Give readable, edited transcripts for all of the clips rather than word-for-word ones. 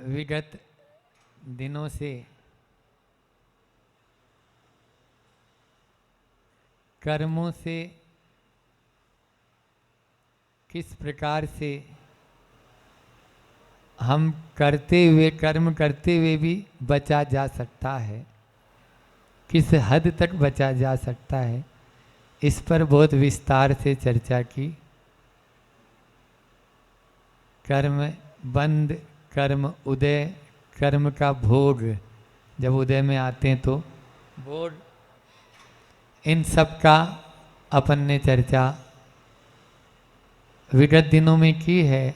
विगत दिनों से कर्मों से किस प्रकार से हम कर्म करते हुए भी बचा जा सकता है, किस हद तक बचा जा सकता है, इस पर बहुत विस्तार से चर्चा की। कर्म बंद, कर्म उदय, कर्म का भोग जब उदय में आते हैं तो भोग, इन सब का अपन ने चर्चा विगत दिनों में की है।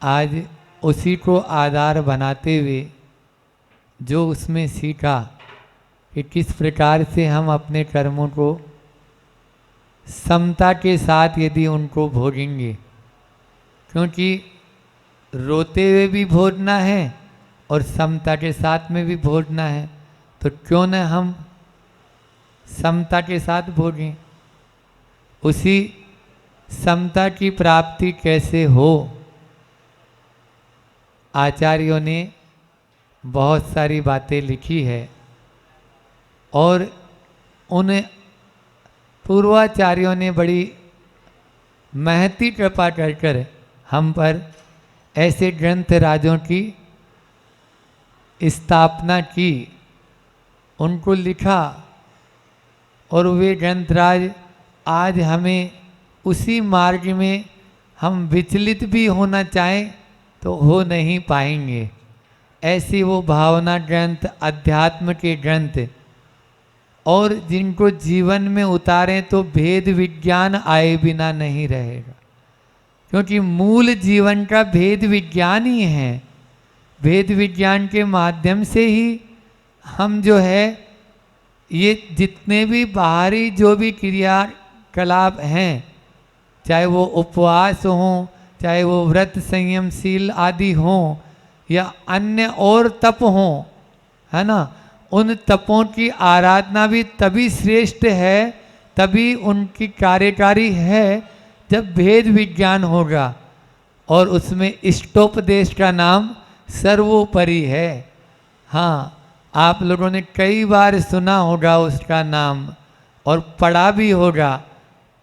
आज उसी को आधार बनाते हुए जो उसमें सीखा कि किस प्रकार से हम अपने कर्मों को समता के साथ यदि उनको भोगेंगे, क्योंकि रोते हुए भी भोगना है और समता के साथ में भी भोगना है, तो क्यों न हम समता के साथ भोगें। उसी समता की प्राप्ति कैसे हो, आचार्यों ने बहुत सारी बातें लिखी है और उन पूर्वाचार्यों ने बड़ी महती कृपा कर हम पर ऐसे ग्रंथ राजों की स्थापना की, उनको लिखा, और वे ग्रंथराज आज हमें उसी मार्ग में हम विचलित भी होना चाहें तो हो नहीं पाएंगे। ऐसी वो भावना ग्रंथ, अध्यात्म के ग्रंथ, और जिनको जीवन में उतारें तो भेद विज्ञान आए बिना नहीं रहेगा, क्योंकि मूल जीवन का भेद विज्ञान ही है। भेद विज्ञान के माध्यम से ही हम जो है ये जितने भी बाहरी जो भी क्रियाकलाप हैं, चाहे वो उपवास हों, चाहे वो व्रत संयमशील आदि हों, या अन्य और तप हों, है ना, उन तपों की आराधना भी तभी श्रेष्ठ है, तभी उनकी कार्यकारी है जब भेद विज्ञान होगा, और उसमें इष्टोपदेश का नाम सर्वोपरि है। हाँ, आप लोगों ने कई बार सुना होगा उसका नाम और पढ़ा भी होगा।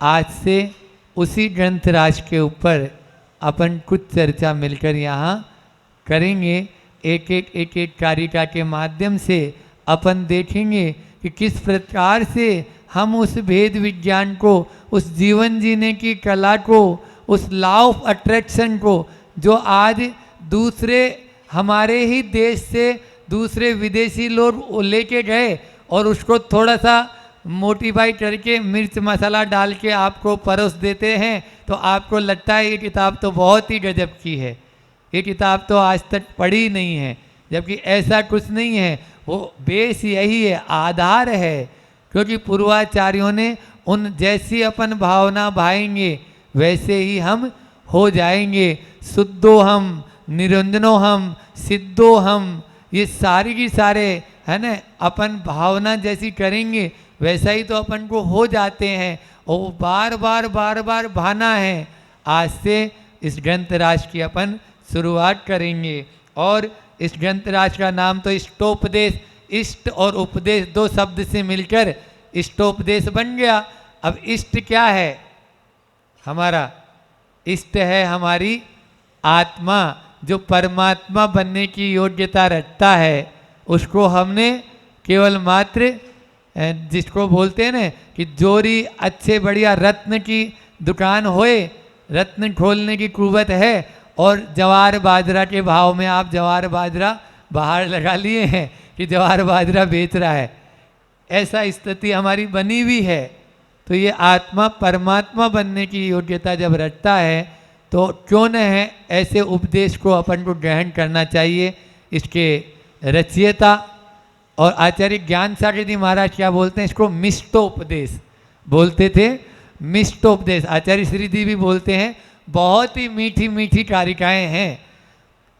आज से उसी ग्रंथराज के ऊपर अपन कुछ चर्चा मिलकर यहाँ करेंगे। एक एक कारिका के माध्यम से अपन देखेंगे कि किस प्रकार से हम उस भेद विज्ञान को, उस जीवन जीने की कला को, उस लॉ ऑफ अट्रैक्शन को, जो आज दूसरे हमारे ही देश से दूसरे विदेशी लोग लेके गए और उसको थोड़ा सा मोटिफाई करके मिर्च मसाला डाल के आपको परोस देते हैं, तो आपको लगता है ये किताब तो बहुत ही गजब की है, ये किताब तो आज तक पढ़ी नहीं है, जबकि ऐसा कुछ नहीं है। वो बेस यही है, आधार है, क्योंकि पूर्वाचार्यों ने उन जैसी अपन भावना भाएंगे वैसे ही हम हो जाएंगे। शुद्धो हम, निरंजनो हम, सिद्धो हम, ये सारी की सारे है ना, अपन भावना जैसी करेंगे वैसा ही तो अपन को हो जाते हैं, और वो बार बार भाना है। आज से इस ग्रंथराज की अपन शुरुआत करेंगे, और इस ग्रंथराज का नाम तो इष्टोपदेश, इष्ट और उपदेश दो शब्द से मिलकर इष्टोपदेश बन गया। अब इष्ट क्या है हमारा? इष्ट है हमारी आत्मा, जो परमात्मा बनने की योग्यता रखता है। उसको हमने केवल मात्र, जिसको बोलते हैं ना कि जोरी अच्छे बढ़िया रत्न की दुकान होए, रत्न खोलने की कुवत है, और जवार बाजरा के भाव में आप जवार बाजरा बाहर लगा लिए हैं कि जवार बाजरा बेच रहा है, ऐसा स्थिति हमारी बनी हुई है। तो ये आत्मा परमात्मा बनने की योग्यता जब रखता है तो क्यों न है ऐसे उपदेश को अपन को ग्रहण करना चाहिए। इसके रचयिता और आचार्य ज्ञान सागर जी महाराज क्या बोलते हैं, इसको मिष्टोपदेश बोलते थे। मिष्टोपदेश आचार्य श्री जी भी बोलते हैं। बहुत ही मीठी मीठी कारिकाएं हैं,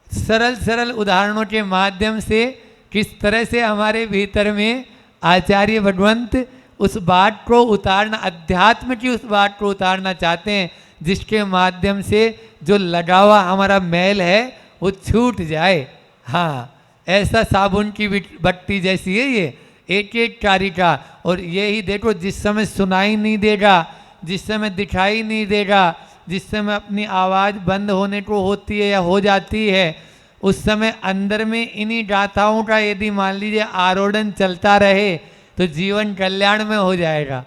सरल सरल उदाहरणों के माध्यम से किस तरह से हमारे भीतर में आचार्य भगवंत उस बात को उतारना, अध्यात्म की उस बात को उतारना चाहते हैं, जिसके माध्यम से जो लगा हुआ हमारा मैल है वो छूट जाए। हाँ, ऐसा साबुन की बट्टी जैसी है ये, एक एक कारिका। और यही देखो, जिस समय सुनाई नहीं देगा, जिस समय दिखाई नहीं देगा, जिस समय अपनी आवाज़ बंद होने को होती है या हो जाती है, उस समय अंदर में इन्हीं गाथाओं का यदि मान लीजिए आरोढ़न चलता रहे तो जीवन कल्याण में हो जाएगा।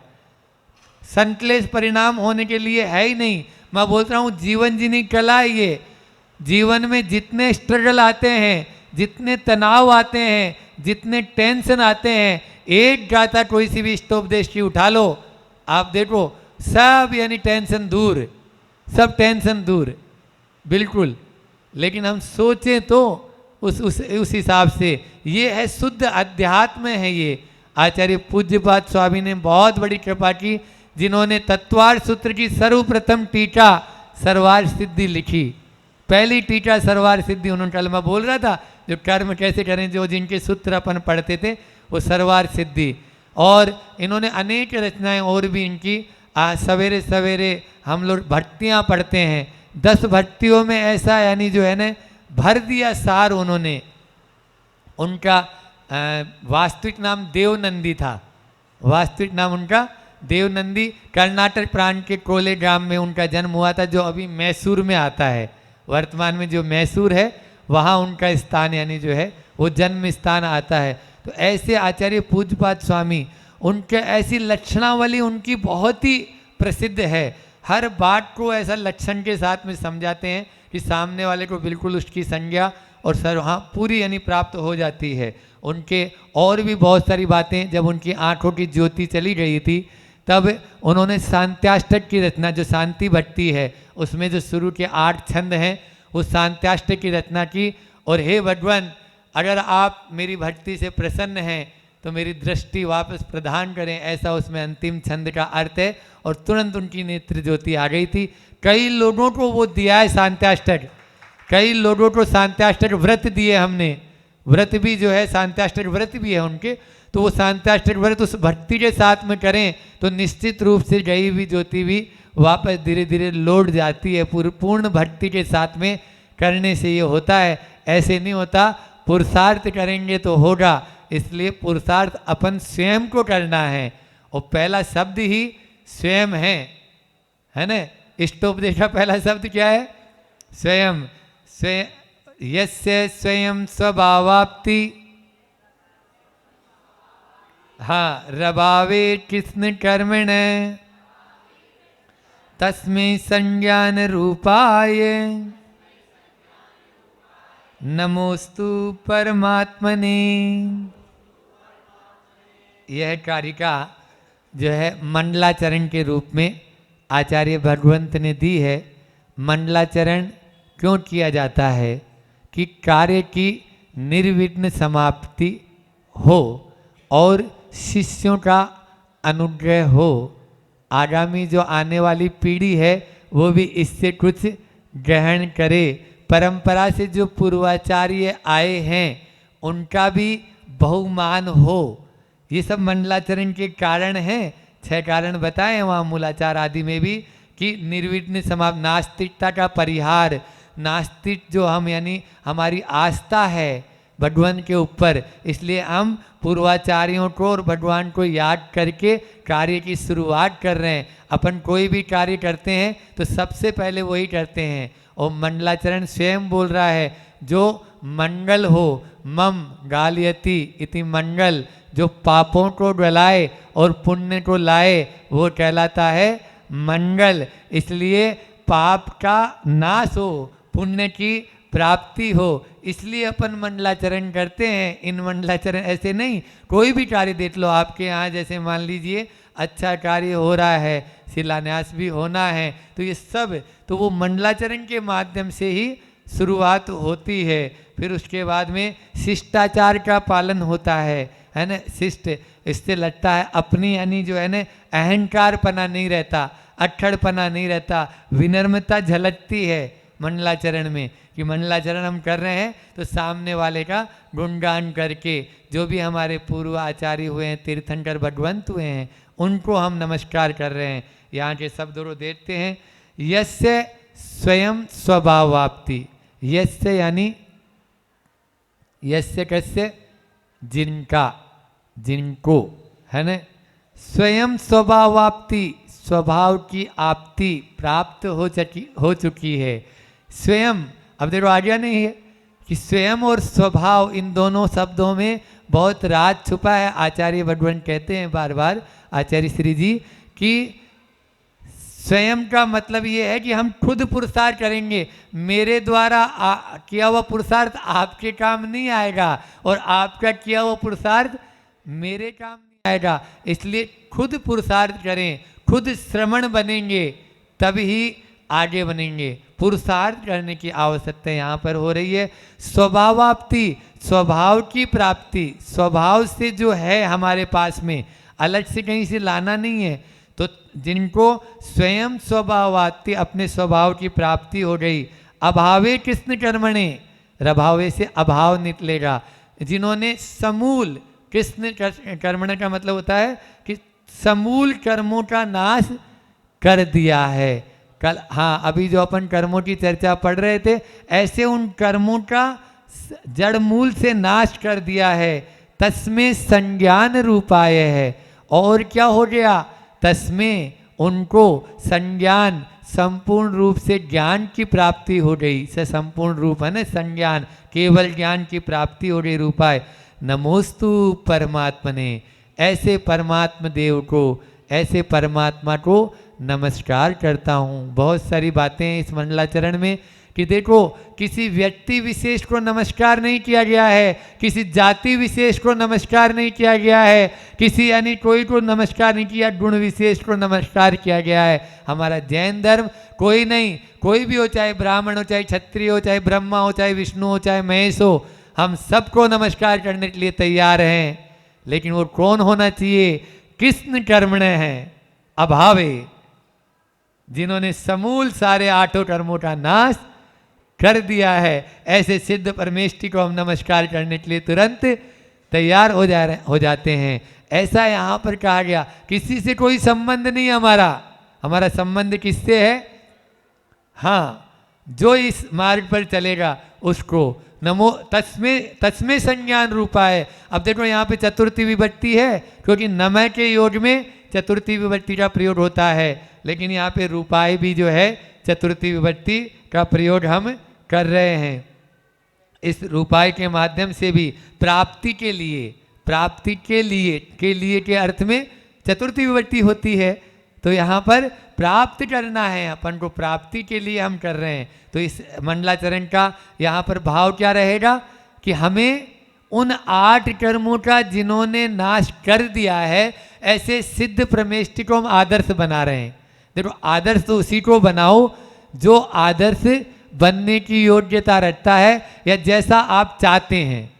संकलेश परिणाम होने के लिए है ही नहीं। मैं बोल रहा हूँ जीवन जीने की कला है ये। जीवन में जितने स्ट्रगल आते हैं, जितने तनाव आते हैं, जितने टेंशन आते हैं, एक गाथा कोई सी भी इष्टोपदेश की उठा लो, आप देखो सब यानी टेंशन दूर, सब टेंशन दूर, बिल्कुल। लेकिन हम सोचें तो उस हिसाब से ये है, शुद्ध अध्यात्म है ये। आचार्य पूज्यपाद स्वामी ने बहुत बड़ी कृपा की, जिन्होंने तत्वार सूत्र की सर्वप्रथम टीका सर्वार सिद्धि लिखी। पहली टीका सर्वार सिद्धि उन्होंने, कल मैं बोल रहा था जो कर्म कैसे करें, जो जिनके सूत्र अपन पढ़ते थे वो सर्वार सिद्धि। और इन्होंने अनेक रचनाएं और भी इनकी, सवेरे सवेरे हम लोग भक्तियाँ पढ़ते हैं, 10 भक्तियों में ऐसा यानी जो है ना भर दिया सार उन्होंने। उनका वास्तविक नाम देवनंदी था, वास्तविक नाम उनका देवनंदी। कर्नाटक प्रांत के कोलेग्राम में उनका जन्म हुआ था, जो अभी मैसूर में आता है। वर्तमान में जो मैसूर है वहाँ उनका स्थान यानी जो है वो जन्म स्थान आता है। तो ऐसे आचार्य पूज्यपाद स्वामी, उनके ऐसी लक्षणावली उनकी बहुत ही प्रसिद्ध है। हर बात को ऐसा लक्षण के साथ में समझाते हैं कि सामने वाले को बिल्कुल उसकी संज्ञा और हाँ पूरी यानी प्राप्त हो जाती है। उनके और भी बहुत सारी बातें, जब उनकी आंखों की ज्योति चली गई थी तब उन्होंने शांत्याष्टक की रचना, जो शांति भक्ति है उसमें जो शुरू के 8 छंद हैं, उस शांत्याष्टक की रचना की। और हे भगवान, अगर आप मेरी भक्ति से प्रसन्न हैं तो मेरी दृष्टि वापस प्रदान करें, ऐसा उसमें अंतिम छंद का अर्थ है। और तुरंत उनकी नेत्र ज्योति आ गई थी। कई लोगों को वो दिया है शांत्याष्टक, कई लोगों को शांत्याष्टक व्रत दिए हमने, व्रत भी जो है शांत्याष्टक व्रत भी है उनके। तो वो शांत्याष्टक व्रत उस भक्ति के साथ में करें तो निश्चित रूप से गई हुई ज्योति भी वापस धीरे धीरे लौट जाती है। पूर्ण भक्ति के साथ में करने से ये होता है, ऐसे नहीं होता। पुरुषार्थ करेंगे तो होगा, इसलिए पुरुषार्थ अपन स्वयं को करना है। और पहला शब्द ही स्वयं है ना। इष्टोपदेश का पहला शब्द क्या है? स्वयं। यस्य स्वयं स्वभावाप्ति, हाँ, रभावे कृष्ण कर्मण तस्मै संज्ञान रूपाय नमोस्तु परमात्मने। यह कारिका जो है मंडलाचरण के रूप में आचार्य भगवंत ने दी है। मंडलाचरण क्यों किया जाता है? कि कार्य की निर्विघ्न समाप्ति हो और शिष्यों का अनुग्रह हो। आगामी जो आने वाली पीढ़ी है वो भी इससे कुछ ग्रहण करे। परंपरा से जो पूर्वाचार्य आए हैं उनका भी बहुमान हो। ये सब मंडलाचरण के कारण हैं। 6 कारण बताए वहाँ मूलाचार आदि में भी, कि निर्विघ्न समाप्त, नास्तिकता का परिहार। नास्तिक जो हम यानी हमारी आस्था है भगवान के ऊपर, इसलिए हम पूर्वाचार्यों को और भगवान को याद करके कार्य की शुरुआत कर रहे हैं। अपन कोई भी कार्य करते हैं तो सबसे पहले वही करते हैं। और मंडलाचरण स्वयं बोल रहा है, जो मंगल हो, मम गालियति इति मंगल, जो पापों को गलाए और पुण्य को लाए वो कहलाता है मंगल। इसलिए पाप का नाश हो, पुण्य की प्राप्ति हो, इसलिए अपन मंडलाचरण करते हैं। इन मंडलाचरण ऐसे नहीं, कोई भी कार्य देख लो आपके यहाँ, जैसे मान लीजिए अच्छा कार्य हो रहा है, शिलान्यास भी होना है, तो ये सब तो वो मंडलाचरण के माध्यम से ही शुरुआत होती है। फिर उसके बाद में शिष्टाचार का पालन होता है ना। शिष्ट, इससे लगता है अपनी यानी जो है ना अहंकारपना नहीं रहता, अक्खड़पना नहीं रहता, विनम्रता झलकती है मंडलाचरण में। कि मंडलाचरण हम कर रहे हैं तो सामने वाले का गुणगान करके, जो भी हमारे पूर्व आचार्य हुए हैं, तीर्थंकर भगवंत हुए हैं, उनको हम नमस्कार कर रहे हैं। यहाँ के शब्दों को देखते हैं, यस्य स्वयं स्वभावाप्ति, यस्य यानी यस्य कस्य, जिनका, जिनको, है ना। स्वयं स्वभावाप्ति, स्वभाव की आपति प्राप्त हो चुकी है। स्वयं, अब देखो आ गया नहीं है कि स्वयं और स्वभाव, इन दोनों शब्दों में बहुत राज छुपा है। आचार्य भगवान कहते हैं बार बार, आचार्य श्री जी, कि स्वयं का मतलब ये है कि हम खुद पुरुषार्थ करेंगे। मेरे द्वारा किया हुआ पुरुषार्थ आपके काम नहीं आएगा, और आपका किया हुआ पुरुषार्थ मेरे काम नहीं आएगा। इसलिए खुद पुरुषार्थ करें, खुद श्रमण बनेंगे, तभी आगे बनेंगे। पुरुषार्थ करने की आवश्यकता यहाँ पर हो रही है। स्वभावाप्ति, स्वभाव की प्राप्ति, स्वभाव से जो है हमारे पास में, अलग से कहीं से लाना नहीं है। तो जिनको स्वयं स्वभावाप्ति, अपने स्वभाव की प्राप्ति हो गई, अभावे कृष्ण कर्मणे, रभावे से अभाव निकलेगा। जिन्होंने समूल, कृष्ण कर्मणे का मतलब होता है कि समूल कर्मों का नाश कर दिया है। कल, हाँ, अभी जो अपन कर्मों की चर्चा पढ़ रहे थे, ऐसे उन कर्मों का जड़ मूल से नाश कर दिया है। तस्में संज्ञान रूपाय है। और क्या हो गया? तस्में, उनको संज्ञान, संपूर्ण रूप से ज्ञान की प्राप्ति हो गई। से संपूर्ण रूप है ना, संज्ञान, केवल ज्ञान की प्राप्ति हो गई। रूपाय नमोस्तु परमात्मने, ऐसे परमात्मा देव को, ऐसे परमात्मा को नमस्कार करता हूँ। बहुत सारी बातें हैं इस मंडलाचरण में कि देखो, किसी व्यक्ति विशेष को नमस्कार नहीं किया गया है, किसी जाति विशेष को नमस्कार नहीं किया गया है, किसी यानी कोई को नमस्कार नहीं किया, गुण विशेष को नमस्कार किया गया है। हमारा जैन धर्म कोई नहीं, कोई भी हो, चाहे ब्राह्मण हो, चाहे क्षत्रिय हो, चाहे ब्रह्मा हो, चाहे विष्णु हो, चाहे महेश हो, हम सबको नमस्कार करने के लिए तैयार हैं। लेकिन वो कौन होना चाहिए? कृष्ण कर्मण है, अभावे, जिन्होंने समूल सारे आठों कर्मों का नाश कर दिया है। ऐसे सिद्ध परमेष्टि को हम नमस्कार करने के लिए तुरंत तैयार हो जाते हैं। ऐसा यहाँ पर कहा गया, किसी से कोई संबंध नहीं हमारा। हमारा संबंध किससे है? हाँ, जो इस मार्ग पर चलेगा उसको नमो तस्मे संज्ञान रूपा है। अब देखो यहाँ पे चतुर्थी विभक्ति है, क्योंकि नमः के योग में चतुर्थी विभक्ति का प्रयोग होता है, लेकिन यहाँ पे रूपाय भी जो है चतुर्थी विभक्ति का प्रयोग हम कर रहे हैं। इस रूपाय के माध्यम से भी प्राप्ति के लिए के अर्थ में चतुर्थी विभक्ति होती है। तो यहाँ पर प्राप्त करना है, अपन को प्राप्ति के लिए हम कर रहे हैं। तो इस मंडलाचरण का यहाँ पर भाव क्या रहेगा कि हमें उन 8 कर्मों का जिन्होंने नाश कर दिया है, ऐसे सिद्ध परमेष्टि को हम आदर्श बना रहे हैं। देखो, आदर्श तो उसी को बनाओ जो आदर्श बनने की योग्यता रखता है, या जैसा आप चाहते हैं।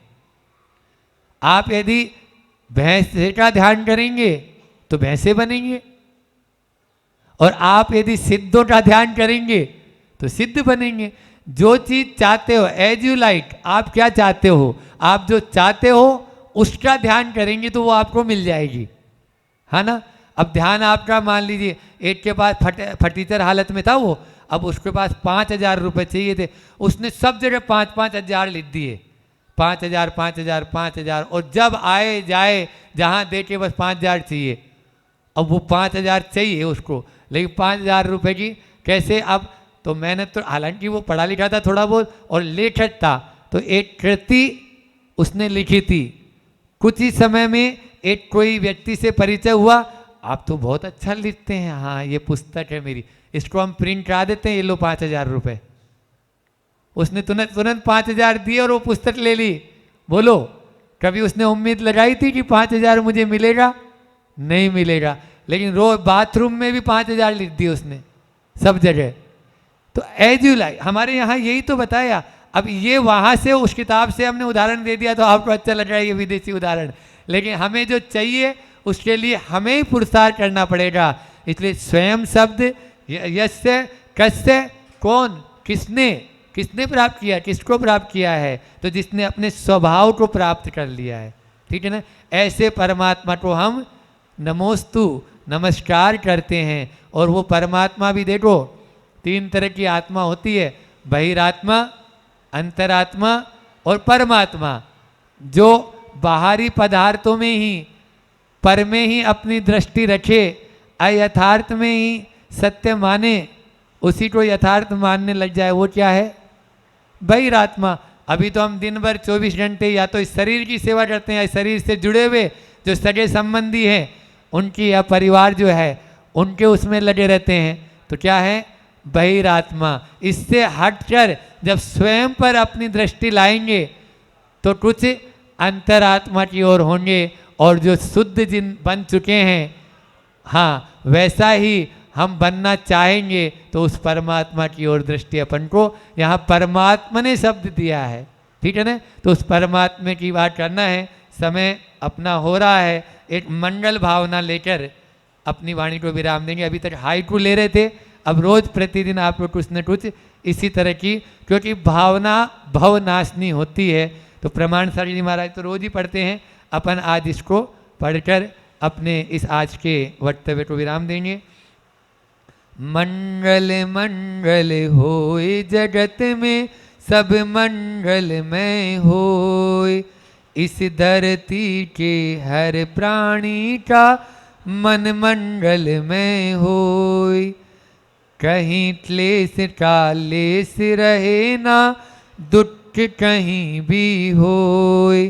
आप यदि भैंस का ध्यान करेंगे तो भैंसे बनेंगे, और आप यदि सिद्धों का ध्यान करेंगे तो सिद्ध बनेंगे। जो चीज़ चाहते हो, एज यू लाइक, आप क्या चाहते हो, आप जो चाहते हो उसका ध्यान करेंगे तो वो आपको मिल जाएगी, है ना। अब ध्यान आपका, मान लीजिए एक के पास फटीचर हालत में था वो, अब उसके पास 5,000 रुपये चाहिए थे, उसने सब जगह 5-5 हज़ार लिख दिए, 5,000 5,000 5,000, और जब आए जाए जहाँ देखे बस 5,000 चाहिए। अब वो 5,000 चाहिए उसको, लेकिन 5,000 रुपये की कैसे? अब तो मैंने तो, हालांकि वो पढ़ा लिखा था थोड़ा बहुत और लेखक था, तो एक कृति उसने लिखी थी। कुछ ही समय में एक कोई व्यक्ति से परिचय हुआ, आप तो बहुत अच्छा लिखते हैं, हाँ ये पुस्तक है मेरी, इसको हम प्रिंट करा देते हैं, ये लो 5,000 रुपये। उसने तुरंत 5,000 दिए और वो पुस्तक ले ली। बोलो, कभी उसने उम्मीद लगाई थी कि 5,000 मुझे मिलेगा? नहीं मिलेगा। लेकिन रोज बाथरूम में भी 5,000 लिख दिए उसने, सब जगह। तो एज यू लाइक, हमारे यहाँ यही तो बताया। अब ये वहाँ से उस किताब से हमने उदाहरण दे दिया तो आपको अच्छा लग रहा है ये विदेशी उदाहरण, लेकिन हमें जो चाहिए उसके लिए हमें ही पुरस्कार करना पड़ेगा। इसलिए स्वयं शब्द, यस्य, कस्य, कौन, किसने प्राप्त किया, किसको प्राप्त किया है? तो जिसने अपने स्वभाव को प्राप्त कर लिया है, ठीक है ना। ऐसे परमात्मा को हम नमोस्तु, नमस्कार करते हैं। और वो परमात्मा भी देखो 3 तरह की आत्मा होती है, बहिरात्मा, अंतरात्मा और परमात्मा जो बाहरी पदार्थों में ही, पर में ही अपनी दृष्टि रखे, अयथार्थ में ही सत्य माने, उसी को यथार्थ मानने लग जाए, वो क्या है? बहिरात्मा। अभी तो हम दिन भर 24 घंटे या तो इस शरीर की सेवा करते हैं, या शरीर से जुड़े हुए जो सगे संबंधी हैं उनकी, या परिवार जो है उनके उसमें लगे रहते हैं, तो क्या है? बहिरात्मा। इससे हटकर जब स्वयं पर अपनी दृष्टि लाएंगे तो कुछ अंतरात्मा की ओर होंगे, और जो शुद्ध जिन बन चुके हैं, हाँ वैसा ही हम बनना चाहेंगे, तो उस परमात्मा की ओर दृष्टि अपन को, यहाँ परमात्मा ने शब्द दिया है, ठीक है ना, तो उस परमात्मा की बात करना है। समय अपना हो रहा है, एक मंगल भावना लेकर अपनी वाणी को विराम देंगे। अभी तक हाइकू ले रहे थे, अब रोज प्रतिदिन आपको कुछ न कुछ इसी तरह की, क्योंकि भावना भवनाशनी होती है, तो प्रमाण सारी जी महाराज तो रोज ही पढ़ते हैं, अपन आज इसको पढ़कर अपने इस आज के वक्तव्य को विराम देंगे। मंगल मंगल होए जगत में, सब मंगलमय होए, इस धरती के हर प्राणी का मन मंगलमय होए। कहीं क्लेश का लेस रहे ना, दुख कहीं भी होए,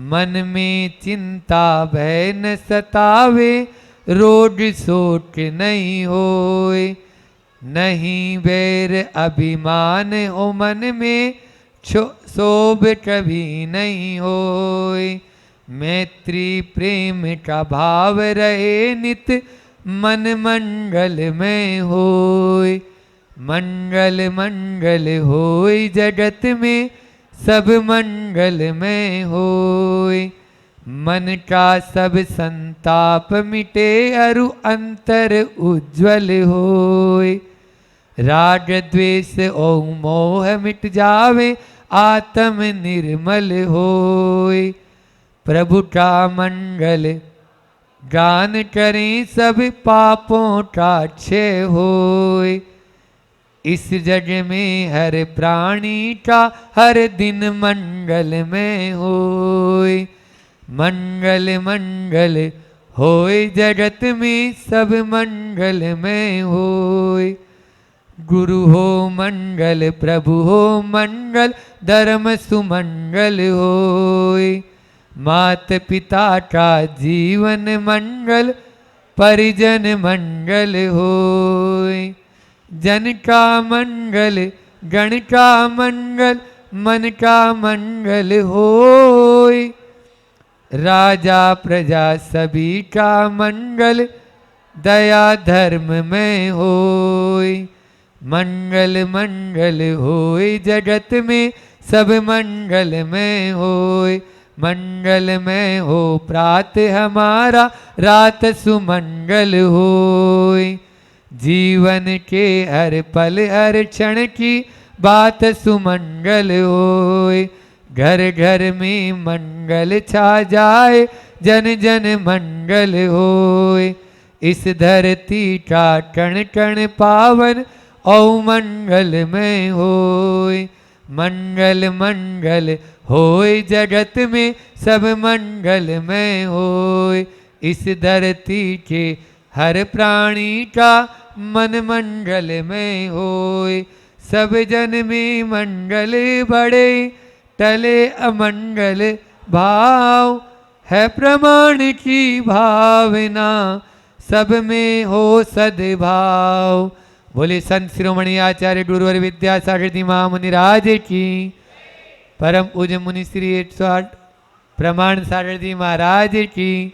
मन में चिंता भय न सतावे, रोग शोक नहीं होए। नहीं बैर अभिमान हो मन में, शोभ कभी नहीं होए। मैत्री प्रेम का भाव रहे नित, मन मंगल में होए। मंगल मंगल होए जगत में, सब मंगल में होए। मन का सब संताप मिटे, अरु अंतर उज्ज्वल होए। राग द्वेष और मोह मिट जावे, आत्म निर्मल होए। प्रभु का मंगल गान करें, सब पापों का क्षय होए। इस जग में हर प्राणी का हर दिन मंगल में होए। मंगल मंगल होए जगत में, सब मंगल में होए। गुरु हो मंगल, प्रभु हो मंगल, धर्म सुमंगल होए। मात पिता का जीवन मंगल, परिजन मंगल होए। जन का मंगल, गण का मंगल, मन का मंगल होए। राजा प्रजा सभी का मंगल, दया धर्म में होए। मंगल मंगल होए जगत में, सब मंगल में होए। मंगल में हो प्रात हमारा, रात सुमंगल होए। जीवन के हर पल हर क्षण की बात सुमंगल होए। घर घर में मंगल छा जाए, जन जन मंगल होए। इस धरती का कण कण पावन, औ मंगल में होए। मंगल मंगल होए जगत में, सब मंगल में होए। इस धरती के हर प्राणी का मन मंगल में होए। सब जन में मंगल बढ़े, टले अमंगल भाव। है प्रमाण की भावना, सब में हो सद्भाव। बोले संत शिरोमणि आचार्य गुरुवर विद्यासागर जी महामुनिराज की, परम पूज्य मुनि श्री 108 प्रमाण सागर जी महाराज की।